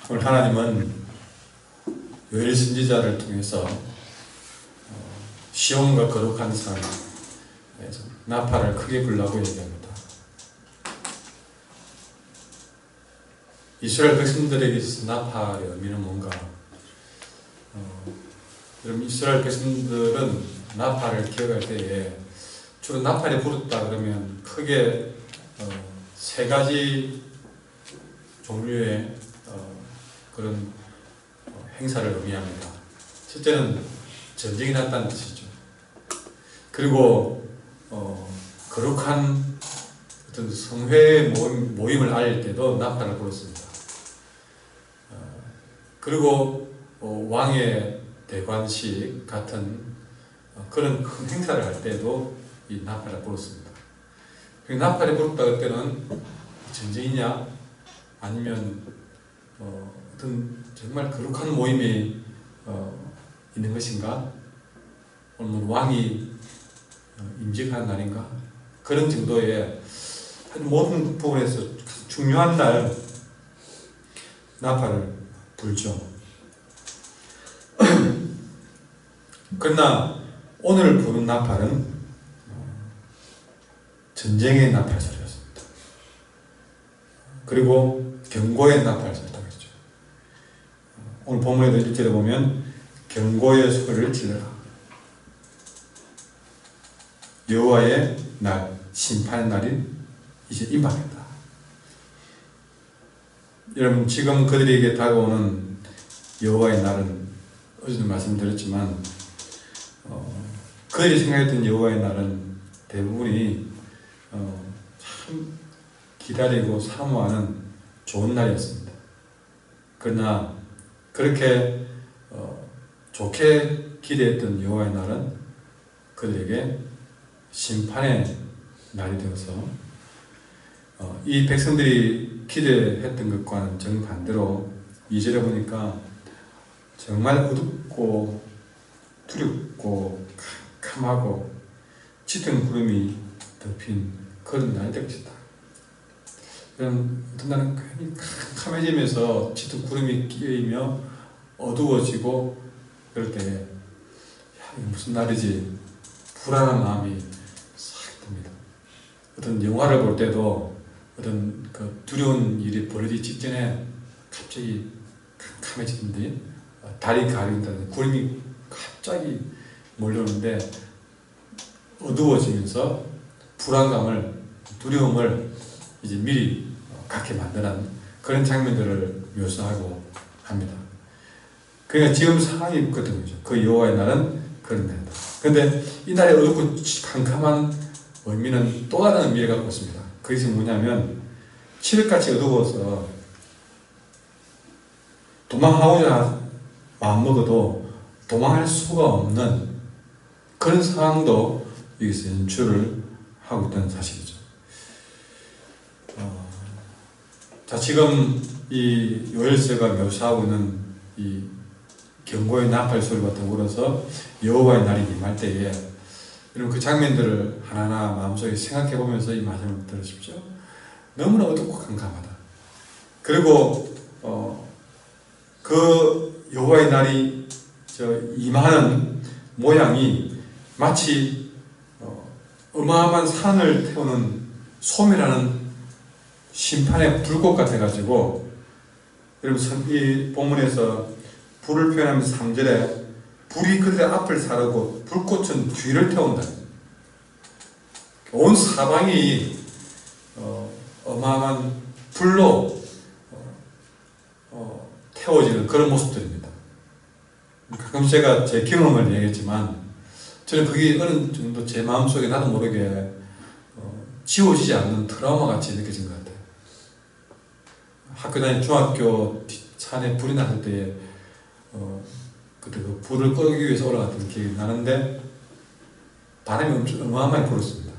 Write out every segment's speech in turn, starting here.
오늘 하나님은 요엘 선지자를 통해서 시온과 거룩한 산 나팔을 크게 불라고 얘기합니다. 이스라엘 백성들에게 있어서 나팔의 의미는 뭔가? 여러분, 이스라엘 백성들은 나팔을 기억할 때에 주로 나팔이 부르다 그러면 크게 세 가지 종류의 그런 행사를 의미합니다. 첫째는 전쟁이 났다는 뜻이죠. 그리고 거룩한 어떤 성회의 모임을 알릴 때도 나팔을 불었습니다. 그리고 왕의 대관식 같은 그런 큰 행사를 할 때도 이 나팔을 불었습니다. 나팔이 불었다 그때는 전쟁이냐 아니면 어떤 정말 거룩한 모임이 있는 것인가, 오늘 왕이 임직하는 날인가, 그런 정도의 모든 부분에서 중요한 날 나팔을 불죠. 그러나 오늘 부는 나팔은 전쟁의 나팔 소리였습니다. 그리고 경고의 나팔 소리라고 했죠. 오늘 본문에도 1절에 보면 경고의 소리를 질러라. 여호와의 날, 심판의 날이 이제 임박했다. 여러분, 지금 그들에게 다가오는 여호와의 날은 어제도 말씀드렸지만 그들이 생각했던 여호와의 날은 대부분이 참 기다리고 사모하는 좋은 날이었습니다. 그러나 그렇게 좋게 기대했던 여호와의 날은 그들에게 심판의 날이 되어서 이 백성들이 기대했던 것과는 정반대로 2절에 보니까 정말 어둡고 두렵고 캄캄하고 짙은 구름이 덮인 그런 날이 될 것이다. 그런 어떤 날은 괜히 캄캄해지면서 짙은 구름이 끼어이며 어두워지고 그럴 때 이게 무슨 날이지? 불안한 마음이 싹 듭니다. 어떤 영화를 볼 때도 어떤 그 두려운 일이 벌어지기 직전에 갑자기 캄캄해지는데 달이 가린다는 구름이 갑자기 몰려오는데 어두워지면서 불안감을, 두려움을 이제 미리 갖게 만드는 그런 장면들을 묘사하고 합니다. 그러니까 지금 상황이 그런 거죠. 그 여호와의 날은 그런 날이다. 그런데 이 날의 어둡고 캄캄한 의미는 또 다른 의미를 갖고 있습니다. 그것이 뭐냐면 칠흑같이 어두워서 도망하고자 마음먹어도 도망할 수가 없는 그런 상황도 여기서 연출을 하고 있다는 사실이죠. 자, 지금 이 요엘서가 묘사하고 있는 이 경고의 나팔 소리가 더불어서 여호와의 날이 임할 때에 여러분 그 장면들을 하나하나 마음속에 생각해 보면서 이 말씀을 들으십시오. 너무나 어둡고 캄캄하다. 그리고 그 여호와의 날이 임하는 모양이 마치 어마어마한 산을 태우는 소멸하는 심판의 불꽃 같아가지고, 여러분 이 본문에서 불을 표현하면서 3절에 불이 그들의 앞을 사르고 불꽃은 뒤를 태운다. 온 사방이 어마어마한 불로 태워지는 그런 모습들입니다. 가끔 제가 제 경험을 얘기했지만 저는 그게 어느 정도 제 마음속에 나도 모르게 지워지지 않는 트라우마 같이 느껴진 것 같아요. 학교 다니는 중학교 산에 불이 났을 때에 그때 그 불을 끄기 위해서 올라갔던 기억이 나는데 바람이 엄청 어마어마하게 불었습니다.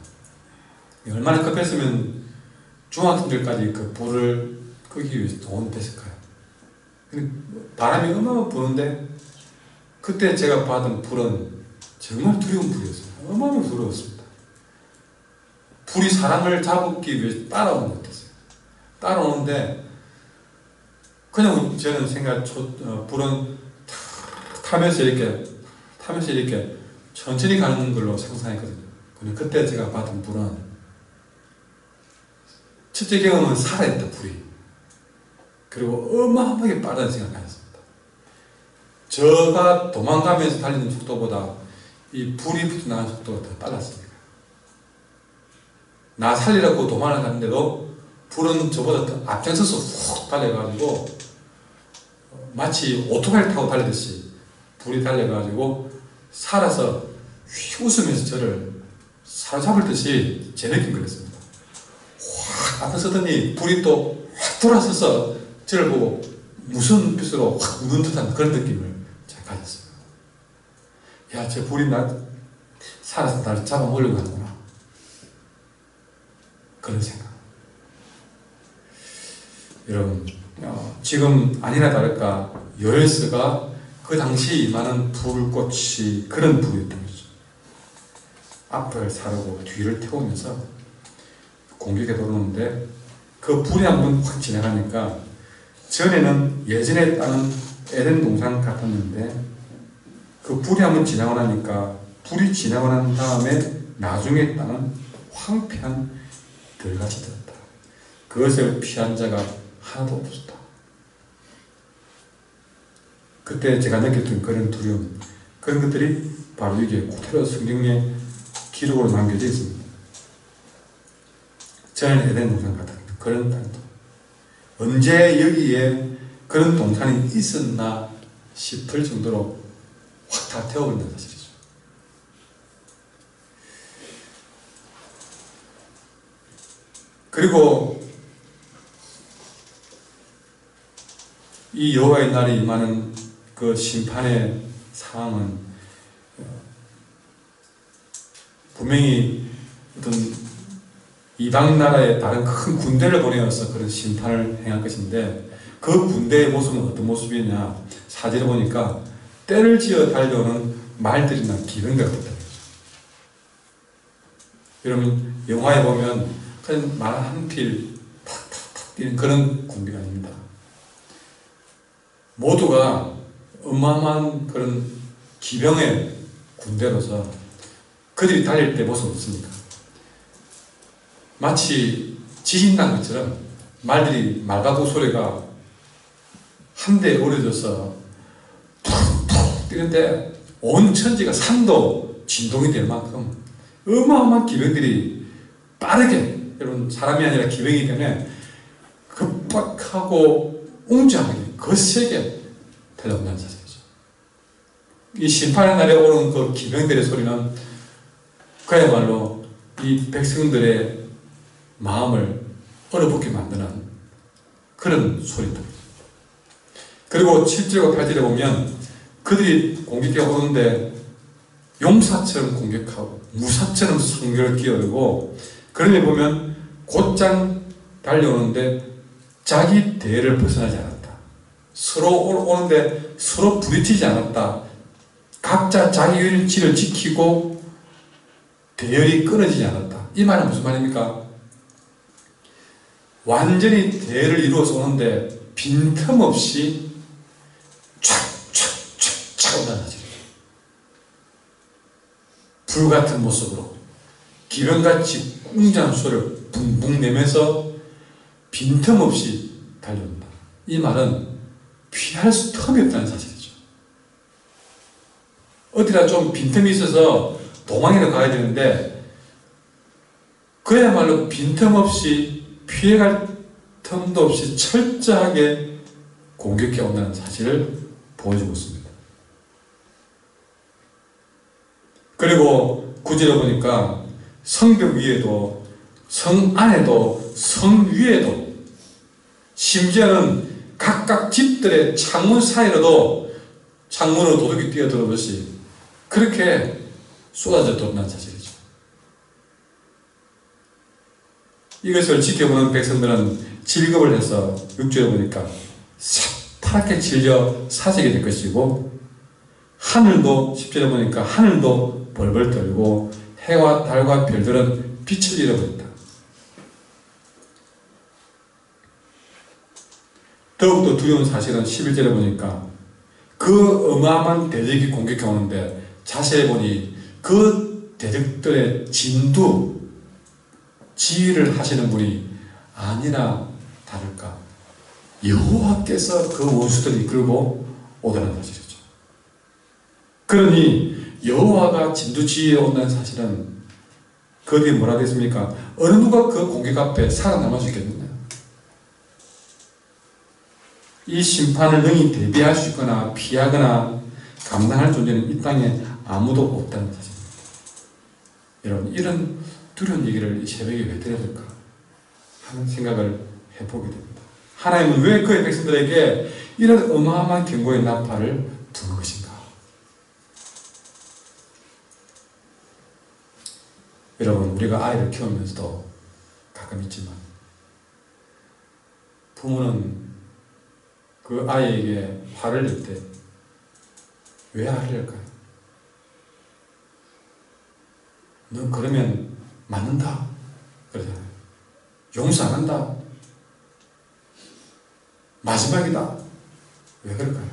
얼마나 급했으면 중학생들까지 그 불을 끄기 위해서 동원이 됐을까요? 바람이 어마어마하게 부는데 그때 제가 받은 불은 정말 두려운 불이었어요. 어마어마하게 두려웠습니다. 불이 사람을 잡기 위해서 따라오는 것 같았어요. 따라오는데 그냥 저는 불은 타면서 이렇게 천천히 가는 걸로 상상했거든요. 근데 그때 제가 받은 불은 첫째 경험은 살아있다, 불이. 그리고 어마어마하게 빠르다는 생각을 가졌습니다. 저가 도망가면서 달리는 속도보다 이 불이 붙어나가는 속도가 더 빨랐습니다. 나 살리라고 도망을 가는데도 불은 저보다 더 앞장서서 훅 달려가지고 마치 오토바이를 타고 달리듯이 불이 달려가지고 살아서 웃으면서 저를 사로잡을 듯이 제 느낌 그랬습니다. 확 앞서더니 불이 또 확 돌아서서 저를 보고 무서운 눈빛으로 확 우는 듯한 그런 느낌을 제가 가졌어요. 야, 저 불이 살아서 나를 잡아먹으려고 하는구나. 그런 생각. 여러분, 지금 아니나 다를까 요엘서가 그 당시 임하는 불꽃이 그런 불이었던 거죠. 앞을 사르고 뒤를 태우면서 공격에 들어오는데 그 불이 한번 확 지나가니까 전에는 예전에 땅은 에덴 동산 같았는데 그 불이 한번 지나고 나니까 불이 지나고 난 다음에 나중에 땅은 황폐한 들같이 되었다. 그것을 피한 자가 하나도 없었다. 그때 제가 느꼈던 그런 두려움, 그런 것들이 바로 이게 그대로 성경에 기록으로 남겨져 있습니다. 저는 에덴 동산 같은 그런 땅도 언제 여기에 그런 동산이 있었나 싶을 정도로 확 다 태워버린다는 사실이죠. 그리고 이 여호와의 날이 임하는 그 심판의 상황은 분명히 어떤 이방 나라의 다른 큰 군대를 보내어서 그런 심판을 행할 것인데 그 군대의 모습은 어떤 모습이냐, 사진을 보니까 때를 지어 달려오는 말들이나 기병들 같다. 여러분 영화에 보면 그냥 말 한 필 탁탁탁 뛰는 그런 군대가 아닙니다. 모두가 어마어마한 그런 기병의 군대로서 그들이 달릴 때 모습 없습니까? 마치 지진 난 것처럼 말들이 말바구 소리가 한데 오려져서 툭툭 뛰는데 온 천지가 산도 진동이 될 만큼 어마어마한 기병들이 빠르게, 여러분 사람이 아니라 기병이기 때문에 급박하고 웅장하게 거세게 달려온다는 사실이죠. 이 심판의 날에 오는 그 기병들의 소리는 그야말로 이 백성들의 마음을 얼어붙게 만드는 그런 소리다. 그리고 7절과 8절에 보면 그들이 공격해 오는데 용사처럼 공격하고 무사처럼 성벽을 끼어들고, 그런데 보면 곧장 달려오는데 자기 대를 벗어나지 않았다. 서로 오는데 서로 부딪히지 않았다. 각자 자기 위치를 지키고 대열이 끊어지지 않았다. 이 말은 무슨 말입니까? 완전히 대를 이루어서 오는데 빈틈없이 촥촥촥 온다는 사실이에요. 불같은 모습으로 기병같이 웅장한 소리를 붕붕 내면서 빈틈없이 달려온다. 이 말은 피할 수 틈이 없다는 사실이죠. 어디다 좀 빈틈이 있어서 도망이라도 가야 되는데 그야말로 빈틈없이 피해갈 틈도 없이 철저하게 공격해 온다는 사실을 보여주고 있습니다. 그리고 구절에 보니까 성벽 위에도 성 안에도 성 위에도 심지어는 각각 집들의 창문 사이로도 창문으로 도둑이 뛰어들어오듯이 그렇게 쏟아져 들어온다는 사실이죠. 이것을 지켜보는 백성들은 질겁을 해서 6절에 보니까 새파랗게 질려 사색이 될 것이고, 하늘도 10절에 보니까 하늘도 벌벌 떨고 해와 달과 별들은 빛을 잃어버린다. 더욱더 두려운 사실은 11절에 보니까 그 어마어마한 대적이 공격해 오는데 자세히 보니 그 대적들의 진두, 지휘를 하시는 분이 아니나 다를까 여호와께서 그 원수들을 이끌고 오다는 사실이죠. 그러니 여호와가 진두지휘에 온다는 사실은 그 뒤에 뭐라 됐습니까? 어느 누가 그 공격 앞에 살아남을 수 있겠느냐? 이 심판을 능히 대비할 수 있거나 피하거나 감당할 존재는 이 땅에 아무도 없다는 사실입니다. 여러분, 이런 두려운 얘기를 이 새벽에 왜 드려야 될까 하는 생각을 해보게 됩니다. 하나님은 왜 그의 백성들에게 이런 어마어마한 경고의 나팔을 둔 것인가? 여러분, 우리가 아이를 키우면서도 가끔 있지만 부모는 그 아이에게 화를 낼 때 왜 화를 낼까요? 넌 그러면 맞는다 그러잖아요. 용서 안 한다. 마지막이다. 왜 그럴까요?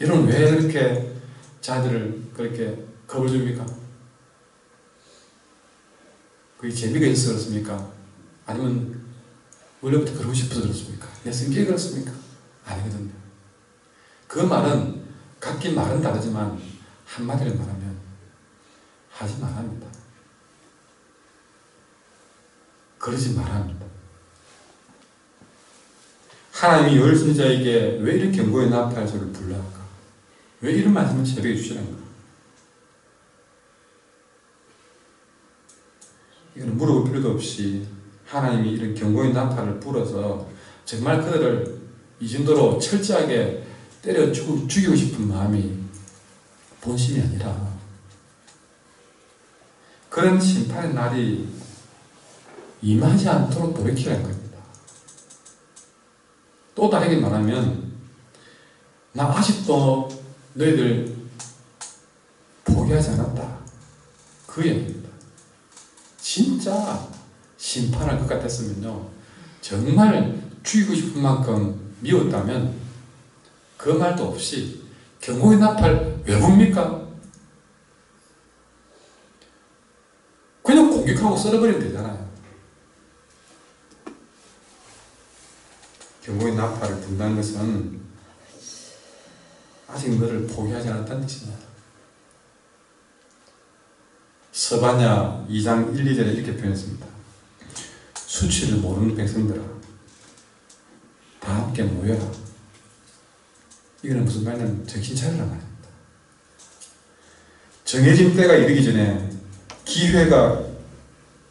여러분, 왜 그렇게 자들을 그렇게 겁을 줍니까? 그게 재미가 있어서 그렇습니까? 아니면 원래부터 그러고 싶어서 그렇습니까? 내 성격이 그렇습니까? 아니거든요. 그 말은 각기 말은 다르지만 한마디를 말하면 하지 말합니다. 그러지 말합니다. 하나님이 열심자에게 왜 이런 경고의 나팔 소리를 불러할까? 왜 이런 말씀을 새벽에 주시는가? 이거는 물어볼 필요도 없이 하나님이 이런 경고의 나팔을 불어서 정말 그들을 이 정도로 철저하게 때려 죽이고 싶은 마음이 본심이 아니라 그런 심판의 날이 임하지 않도록 돌이키라는 겁니다. 또 다르게 말하면 나 아직도 너희들 포기하지 않았다. 그 얘기입니다. 진짜 심판할 것 같았으면요, 정말 죽이고 싶은 만큼 미웠다면 그 말도 없이 경고의 나팔 왜 붑니까? 그냥 공격하고 썰어버리면 되잖아요. 경고의 나팔을 분다는 것은 아직 너를 포기하지 않았다는 뜻입니다. 서바냐 2장 1, 2절에 이렇게 표현했습니다. 수치를 모르는 백성들아, 다 함께 모여라. 이거는 무슨 말이냐면 정신 차리라 말입니다. 정해진 때가 이르기 전에, 기회가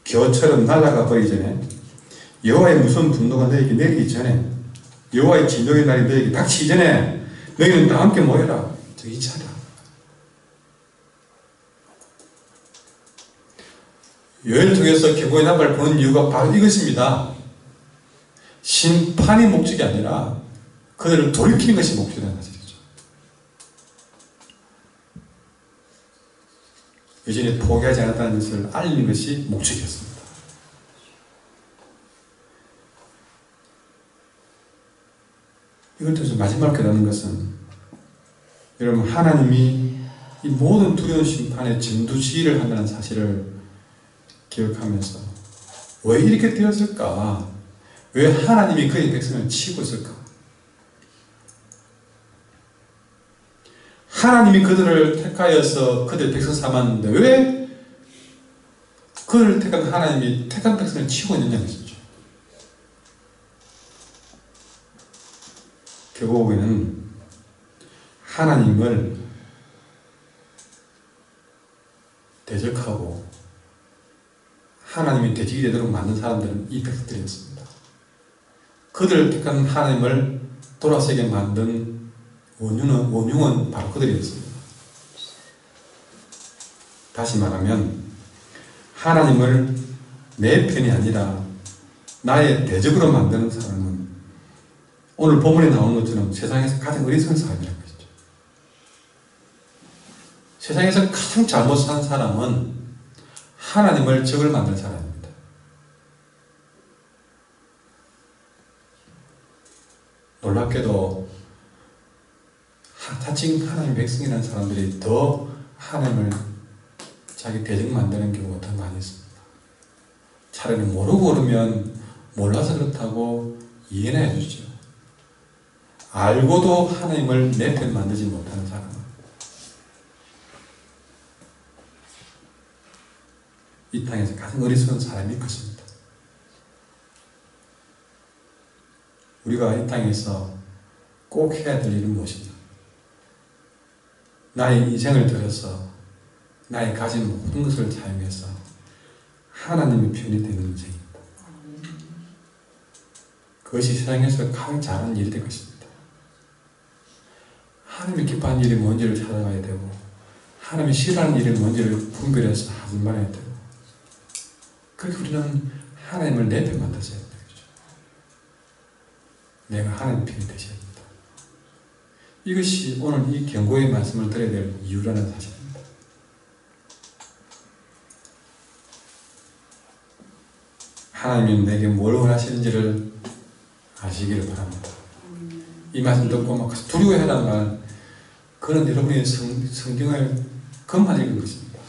겨처럼 날아가 버리기 전에, 여호와의 무서운 분노가 너에게 내리기 전에, 여호와의 진노의 날이 너에게 닥치기 전에 너희는 다 함께 모여라. 정신 차려. 여호와를 통해서 경고의 나팔을 부는 이유가 바로 이것입니다. 심판이 목적이 아니라 그들을 돌이키는 것이 목적이라는 사실이죠. 여전히 포기하지 않았다는 것을 알리는 것이 목적이었습니다. 이걸 통해서 마지막으로 깨닫는 것은, 여러분, 하나님이 이 모든 두려운 심판의 진두지휘를 한다는 사실을 기억하면서 왜 이렇게 되었을까? 왜 하나님이 그의 백성을 치고 있을까? 하나님이 그들을 택하여서 그들의 백성 삼았는데 왜 그들을 택한 하나님이 택한 백성을 치고 있느냐는 것이죠. 결국에는 하나님을 대적하고 하나님이 대적이 되도록 만든 사람들은 이 백성들이었습니다. 그들을 택한 하나님을 돌아서게 만든 원흉은 바로 그들이었습니다. 다시 말하면 하나님을 내 편이 아니라 나의 대적으로 만드는 사람은 오늘 본문에 나오는 것처럼 세상에서 가장 어리석은 사람이라는 것이죠. 세상에서 가장 잘못 산 사람은 하나님을 적을 만든 사람입니다. 놀랍게도 자칭 하나님 백성이라는 사람들이 더 하나님을 자기 대적 만드는 경우가 더 많이 있습니다. 차라리 모르고 그러면 몰라서 그렇다고 이해는 해주죠. 알고도 하나님을 내 편 만들지 못하는 사람은 이 땅에서 가장 어리석은 사람이 그렇습니다. 우리가 이 땅에서 꼭 해야 될 일은 무엇인가? 나의 인생을 들여서 나의 가진 모든 것을 사용해서 하나님의 편이 되는 인생입니다. 그것이 세상에서 가장 잘하는 일이 될 것입니다. 하나님이 기뻐하는 일이 뭔지를 찾아가야 되고 하나님이 싫어하는 일이 뭔지를 분별해서 하지 말아야 되고 그렇게 우리는 하나님을 내 편 만들어야 됩니다. 내가 하나님 편이 되셔야 합니다. 이것이 오늘 이 경고의 말씀을 드려야 될 이유라는 사실입니다. 하나님이 내게 뭘 원하시는지를 아시기를 바랍니다. 이 말씀 듣고 막 두려워해라는 말은 그건 여러분이 성경을 그것만 읽은 것입니다.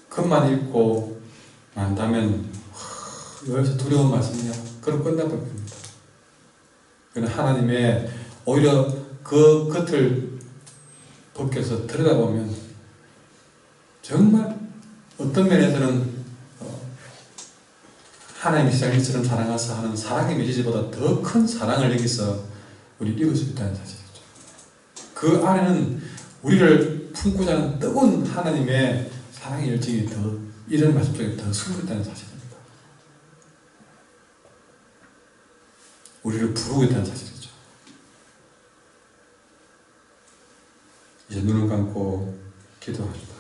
그것만 읽고 난다면 여기서 두려운 말씀이냐? 그럼 끝나버립니다. 그는 하나님의 오히려 그 겉을 벗겨서 들여다보면 정말 어떤 면에서는 하나님이 세상을 이처럼 사랑하사 하는 사랑의 메시지보다 더 큰 사랑을 여기서 우리 읽을 수 있다는 사실이죠. 그 안에는 우리를 품고자 하는 뜨거운 하나님의 사랑의 열정이 더 이런 말씀 속에 더 숨어 있다는 사실입니다. 우리를 부르고 있다는 사실이죠. 이제 눈을 감고 기도합시다.